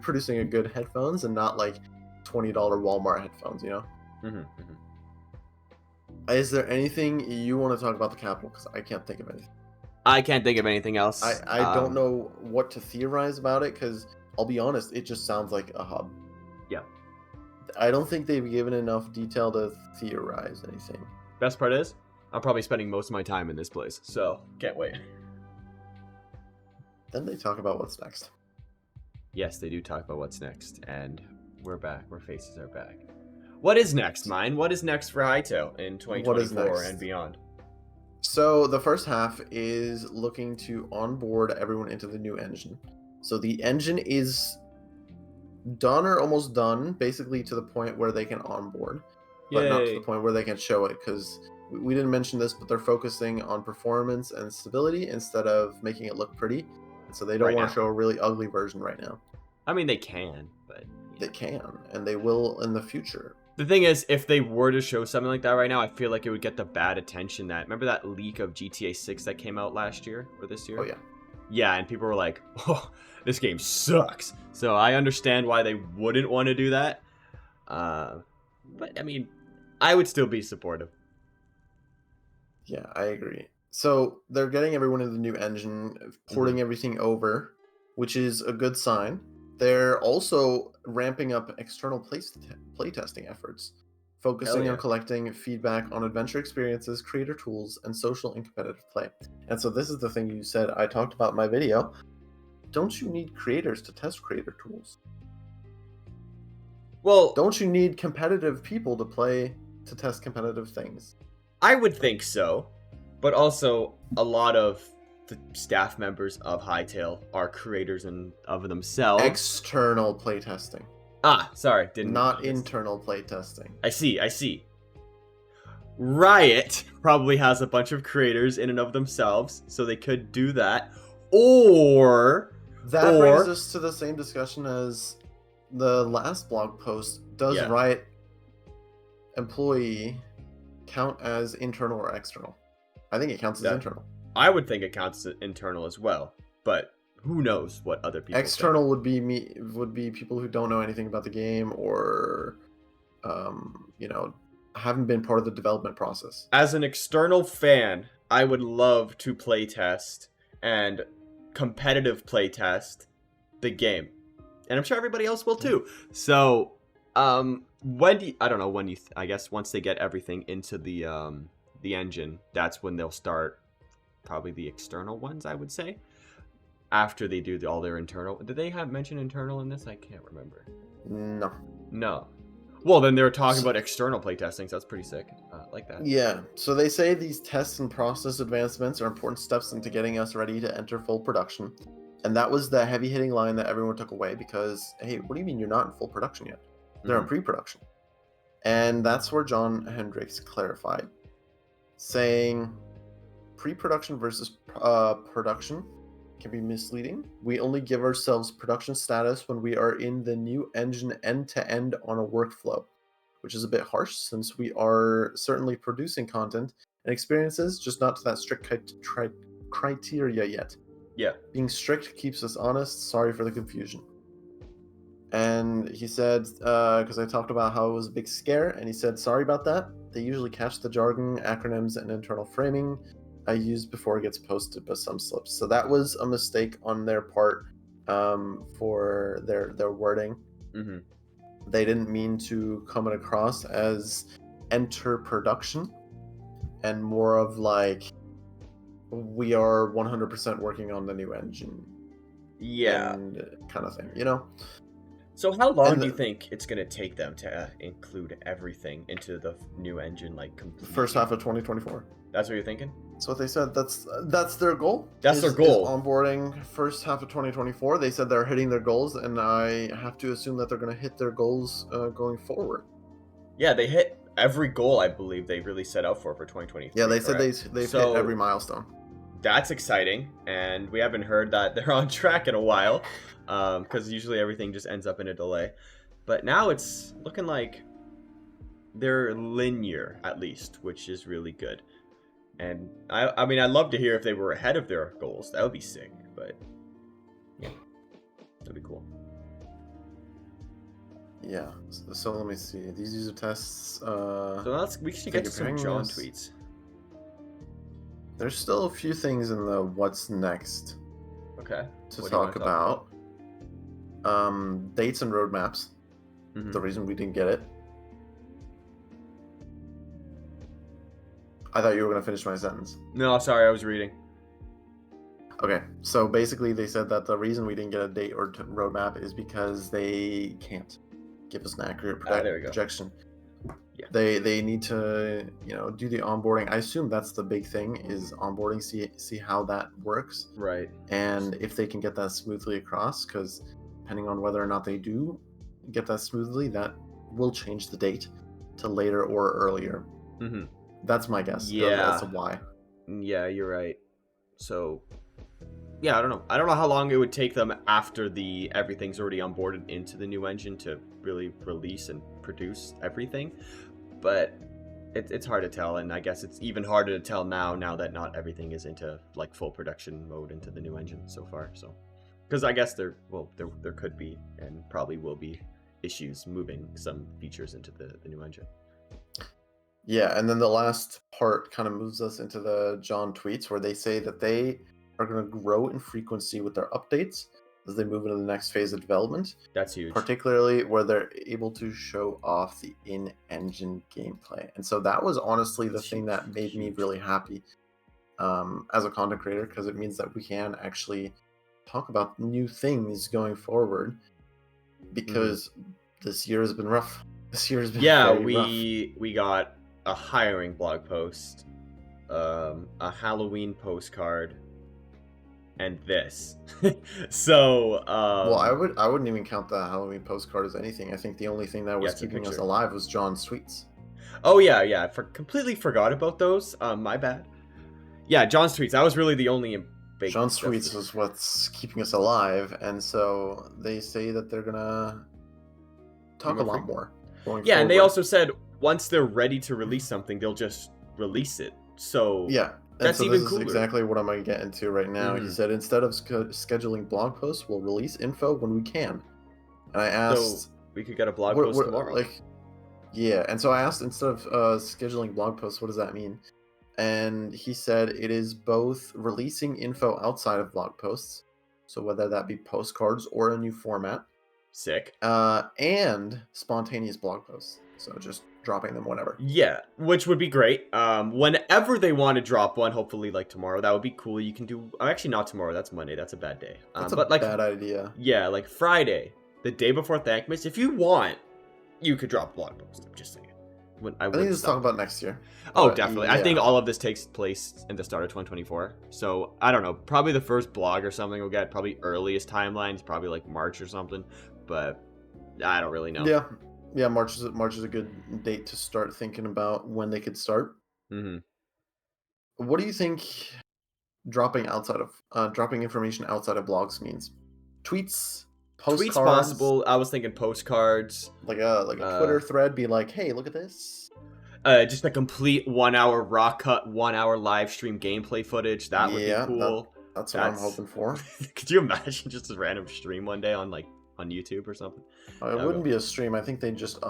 producing a good headphones and not like $20 Walmart headphones. You know. Is there anything you want to talk about the Capitol? Because I can't think of anything. I can't think of anything else. I don't know what to theorize about it, because I'll be honest, it just sounds like a hub. Yeah. I don't think they've given enough detail to theorize anything. Best part is, I'm probably spending most of my time in this place, so can't wait. Then they talk about what's next. Yes, they do talk about what's next, and we're back. Our faces are back. What is next, Myne? What is next for Hytale in 2024 and beyond? So the first half is looking to onboard everyone into the new engine. So the engine is done or almost done, basically to the point where they can onboard, but not to the point where they can show it, because we didn't mention this, but they're focusing on performance and stability instead of making it look pretty. And so they don't want to show a really ugly version right now. I mean, they can, but... They can, and they will in the future. The thing is, if they were to show something like that right now, I feel like it would get the bad attention that... Remember that leak of GTA 6 that came out last year? Or this year? Oh, yeah. Yeah, and people were like, oh, this game sucks. So I understand why they wouldn't want to do that. But, I mean, I would still be supportive. Yeah, I agree. So they're getting everyone in the new engine, porting everything over, which is a good sign. They're also ramping up external playtesting efforts, focusing on collecting feedback on adventure experiences, creator tools, and social and competitive play. And so this is the thing you said I talked about in my video. Don't you need creators to test creator tools? Well, don't you need competitive people to test competitive things? I would think so, but also a lot of the staff members of Hytale are creators of themselves. External playtesting. Ah, sorry, not internal playtesting. I see. Riot probably has a bunch of creators in and of themselves, so they could do that. Or brings us to the same discussion as the last blog post. Does Riot employee count as internal or external? I think it counts as internal. I would think it counts as internal as well, but who knows what other people external think. would be people who don't know anything about the game, or haven't been part of the development process. As an external fan, I would love to playtest and competitive playtest the game, and I'm sure everybody else will too. So I guess once they get everything into the engine, that's when they'll start probably the external ones, I would say, after they do all their internal. Did they mention internal in this? I can't remember. No. Well, then they were talking about external playtesting, so that's pretty sick. Like that. Yeah, so they say these tests and process advancements are important steps into getting us ready to enter full production. And that was the heavy-hitting line that everyone took away, because, hey, what do you mean you're not in full production yet? They're in pre-production. And that's where John Hendricks clarified, saying pre-production versus production can be misleading. We only give ourselves production status when we are in the new engine end-to-end on a workflow, which is a bit harsh since we are certainly producing content and experiences, just not to that strict criteria yet. Yeah. Being strict keeps us honest. Sorry for the confusion. And he said, because I talked about how it was a big scare, and he said, sorry about that. They usually catch the jargon, acronyms, and internal framing I use before it gets posted, but some slips. So that was a mistake on their part for their wording. They didn't mean to come across as enter production, and more of like, we are 100% working on the new engine. Yeah. And kind of thing, you know? So how long do you think it's going to take them to include everything into the new engine, like completely? First half of 2024. That's what you're thinking? That's what they said. That's their goal. That's their goal. Onboarding first half of 2024. They said they're hitting their goals, and I have to assume that they're going to hit their goals going forward. Yeah, they hit every goal I believe they really set out for 2023. Yeah, they correct? said they've hit every milestone. That's exciting, and we haven't heard that they're on track in a while, because usually everything just ends up in a delay. But now it's looking like they're linear, at least, which is really good. And I mean, I'd love to hear if they were ahead of their goals. That would be sick, but yeah, that'd be cool. Yeah, so let me see. These user tests... So we should get to some John tweets. There's still a few things in the what's next. Okay. To talk about. Dates and roadmaps. Mm-hmm. The reason we didn't get it. I thought you were going to finish my sentence. No, sorry, I was reading. Okay, so basically they said that the reason we didn't get a date or roadmap is because they can't give us an accurate projection. Yeah. They need to, do the onboarding. I assume that's the big thing, is onboarding, see how that works. Right. And if they can get that smoothly across, because depending on whether or not they do get that smoothly, that will change the date to later or earlier. Mm-hmm. That's my guess. Yeah. That's a why. Yeah, you're right. So, yeah, I don't know. I don't know how long it would take them after everything's already onboarded into the new engine to really release and produce everything. But it's hard to tell, and I guess it's even harder to tell now that not everything is into like full production mode into the new engine so far. So, because I guess there could be and probably will be issues moving some features into the new engine. Yeah, and then the last part kind of moves us into the John tweets, where they say that they are going to grow in frequency with their updates as they move into the next phase of development. That's huge. Particularly where they're able to show off the in-engine gameplay. And so that was honestly the thing that made me really happy as a content creator, because it means that we can actually talk about new things going forward, because this year has been rough. This year has been very rough. We got a hiring blog post, a Halloween postcard, and this. So well, I wouldn't even count the Halloween postcard as anything. I think the only thing that was keeping us alive was John's tweets. Oh yeah, completely forgot about those. My bad. Yeah, John's tweets. That was really the only big John's tweets was what's keeping us alive, and so they say that they're gonna talk a lot more going forward. And they also said once they're ready to release something, they'll just release it. So yeah. That's so even this cooler. Is exactly what I'm going to get into right now. He said, instead of scheduling blog posts, we'll release info when we can. And I asked... So we could get a blog post tomorrow. Yeah, and so I asked, instead of scheduling blog posts, what does that mean? And he said it is both releasing info outside of blog posts, so whether that be postcards or a new format. Sick. And spontaneous blog posts. So just dropping them whenever. Yeah, which would be great. Whenever they want to drop one, hopefully like tomorrow, that would be cool. You can do actually not tomorrow, that's Monday, that's a bad day. That's a bad idea. Yeah, like Friday, the day before Thankmas, if you want, you could drop a blog post. I'm just saying. I think let's talk about next year. Oh, definitely. Yeah. I think all of this takes place in the start of 2024. So I don't know, probably the first blog or something we'll get, probably earliest timelines, probably like March or something, but I don't really know. Yeah, March is a good date to start thinking about when they could start. Mm-hmm. What do you think dropping information outside of blogs means? Tweets, postcards. Tweets possible. I was thinking postcards. Like a Twitter thread, be like, hey, look at this. Just a complete 1 hour raw cut, 1 hour live stream gameplay footage. That would be cool. That's what I'm hoping for. Could you imagine just a random stream one day on YouTube or something? It wouldn't be a stream. I think they just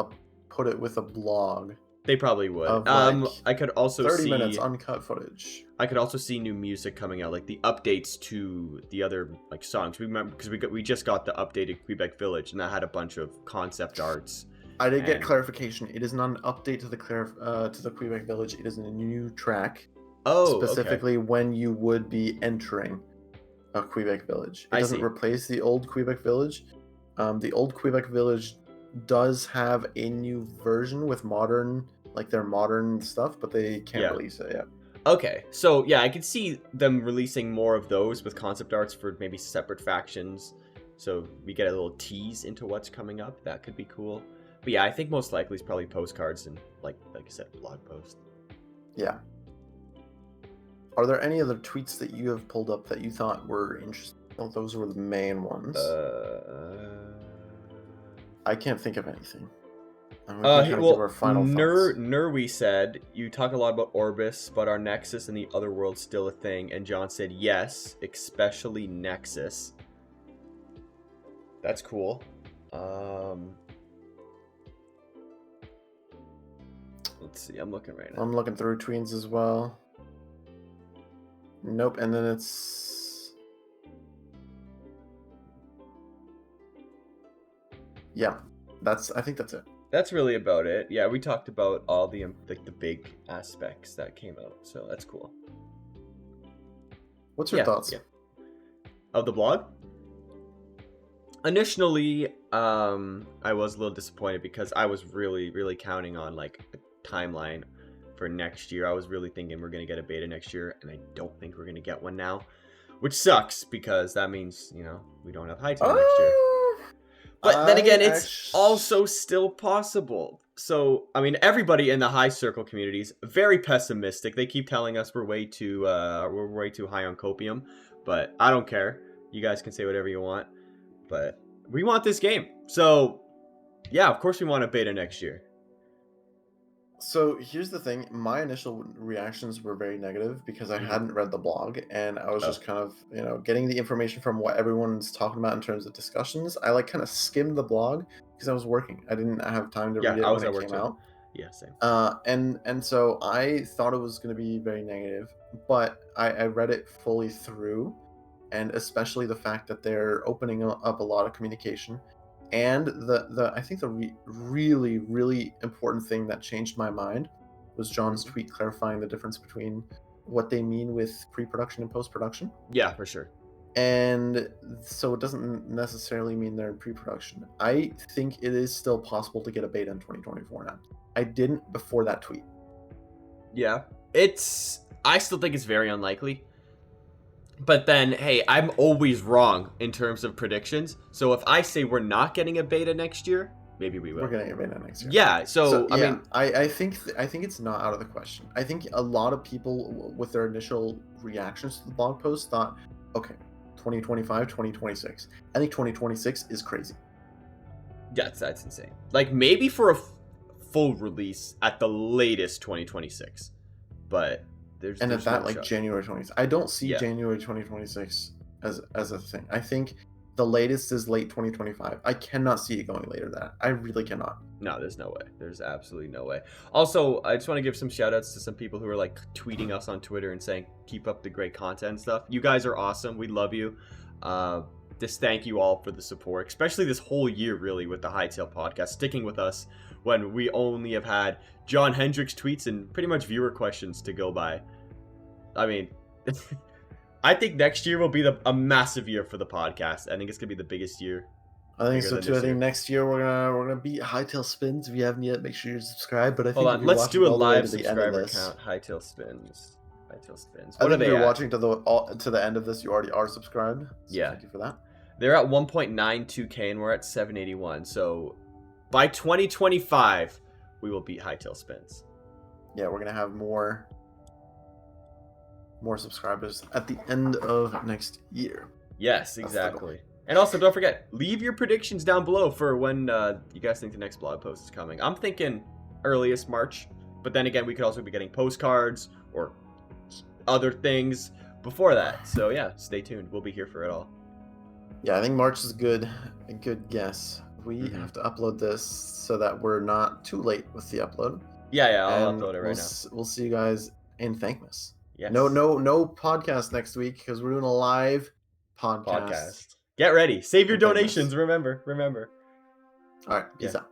put it with a blog. They probably would. I could also 30 minutes uncut footage. I could also see new music coming out, like the updates to the other songs. We remember because we just got the updated Quebec Village, and that had a bunch of concept arts. I did get clarification. It is not an update to the Quebec Village. It is a new track. Oh, specifically when you would be entering a Quebec Village. It doesn't replace the old Quebec Village. The old Quebec Village does have a new version with their modern stuff, but they can't release it yet. Okay, so yeah, I could see them releasing more of those with concept arts for maybe separate factions, so we get a little tease into what's coming up. That could be cool. But yeah, I think most likely it's probably postcards and like I said, blog post. Yeah. Are there any other tweets that you have pulled up that you thought were interesting? Well, those were the main ones. I can't think of anything. And we can kind of give our final thoughts. Nerwi said, you talk a lot about Orbis, but are Nexus and the other world still a thing? And John said, yes, especially Nexus. That's cool. Let's see, I'm looking right now. I'm looking through tweets as well. Nope, and then it's... Yeah, I think that's it. That's really about it. Yeah, we talked about all the big aspects that came out, so that's cool. What's your thoughts? Yeah. Of the blog? Initially, I was a little disappointed because I was really, really counting on like a timeline for next year. I was really thinking we're going to get a beta next year, and I don't think we're going to get one now, which sucks because that means, we don't have Hytale next year. But then again, it's also still possible. So, I mean, everybody in the high circle community is very pessimistic. They keep telling us we're way too high on copium, but I don't care. You guys can say whatever you want, but we want this game. So, yeah, of course we want a beta next year. So here's the thing. My initial reactions were very negative because I hadn't read the blog, and I was just kind of, getting the information from what everyone's talking about in terms of discussions. I kind of skimmed the blog because I was working. I didn't have time to read it when it came out. Yeah, same. And so I thought it was going to be very negative, but I read it fully through, and especially the fact that they're opening up a lot of communication. And I think the really, really important thing that changed my mind was John's tweet clarifying the difference between what they mean with pre-production and post-production. Yeah, for sure. And so it doesn't necessarily mean they're in pre-production. I think it is still possible to get a beta in 2024 now. I didn't before that tweet. Yeah, I still think it's very unlikely. But then, hey, I'm always wrong in terms of predictions. So if I say we're not getting a beta next year, maybe we will. We're getting a beta next year. Yeah. So I mean, I think it's not out of the question. I think a lot of people with their initial reactions to the blog post thought, okay, 2025, 2026. I think 2026 is crazy. That's insane. Like maybe for a full release at the latest 2026, but. There's at that, like January 20th. I don't see January 2026 as a thing. I think the latest is late 2025. I cannot see it going later than that. I really cannot. No, there's no way. There's absolutely no way. Also, I just want to give some shout outs to some people who are like tweeting us on Twitter and saying, keep up the great content and stuff. You guys are awesome. We love you. Just thank you all for the support, especially this whole year, really, with the Hytale podcast, sticking with us when we only have had John Hendricks tweets and pretty much viewer questions to go by. I mean, I think next year will be a massive year for the podcast. I think it's gonna be the biggest year. I think so too. I think next year we're gonna beat Hytale Spins. If you haven't yet, make sure you're subscribed. But I think let's do a live subscriber count. Hytale Spins. What are they? If you're watching to the end of this, you already are subscribed. So yeah. Thank you for that. They're at 1.92K and we're at 781. So by 2025, we will beat Hytale Spins. Yeah, we're gonna have more subscribers at the end of next year. Yes, exactly. And also, don't forget, leave your predictions down below for when you guys think the next blog post is coming. I'm thinking earliest March, but then again, we could also be getting postcards or other things before that. So yeah, stay tuned. We'll be here for it all. Yeah, I think March is a good guess. We have to upload this so that we're not too late with the upload. Yeah, I'll upload it right now. We'll see you guys in Thankmas. Yes. No podcast next week because we're doing a live podcast. Get ready. Save your donations. Remember. All right. Peace out.